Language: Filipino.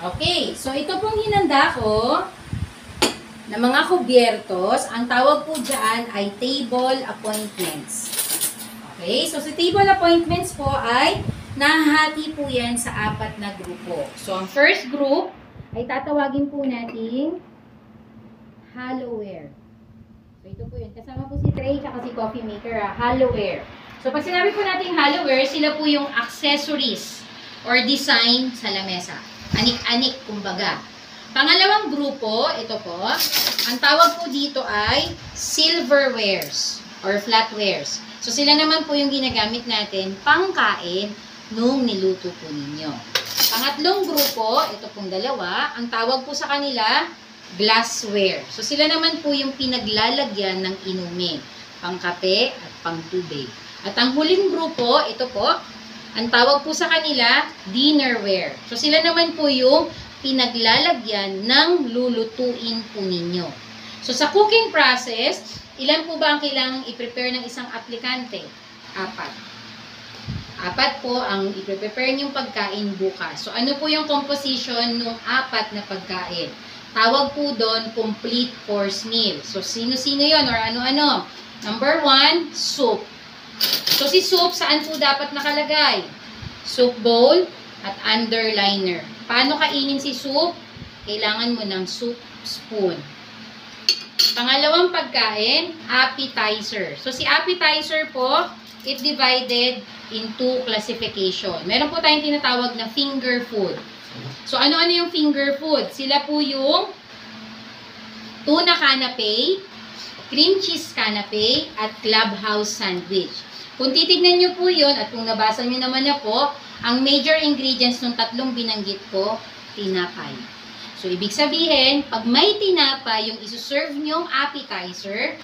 Okay, so ito pong hinanda ko na mga kubyertos. Ang tawag po dyan ay table appointments. Okay, so sa table appointments po ay nahati po yan sa 4 na grupo. So ang first group ay tatawagin po natin Halloware. So ito po yun. Kasama po si Trey at si Coffee Maker. Halloware. So pag sinabi po natin Halloware, sila po yung accessories or design sa lamesa. Anik-anik, kumbaga. Pangalawang grupo, ito po, ang tawag po dito ay silverwares or flatwares. So, sila naman po yung ginagamit natin pangkain nung niluto po ninyo. Pangatlong grupo, ito pong dalawa, ang tawag po sa kanila, glassware. So, sila naman po yung pinaglalagyan ng inumin, pangkape at pangtubig. At ang huling grupo, ito po, ang tawag po sa kanila, dinnerware. So, sila naman po yung pinaglalagyan ng lulutuin po ninyo. So, sa cooking process, ilan po ba ang kailangang i-prepare ng isang aplikante? 4. 4 po ang i-prepare niyong pagkain bukas. So, ano po yung composition ng 4 na pagkain? Tawag po doon, complete course meal. So, sino-sino yon or ano-ano? Number 1, soup. So, si soup, saan po dapat nakalagay? Soup bowl at underliner. Paano kainin si soup? Kailangan mo ng soup spoon. Pangalawang pagkain, appetizer. So, si appetizer po, it divided into classification. Meron po tayong tinatawag na finger food. So, ano-ano yung finger food? Sila po yung tuna canapé, cream cheese canapé, at clubhouse sandwich. Kung titignan nyo po yun, at kung nabasa nyo naman na po, ang major ingredients ng 3 binanggit ko, tinapay. So, ibig sabihin, pag may tinapay, yung isuserve nyong appetizer,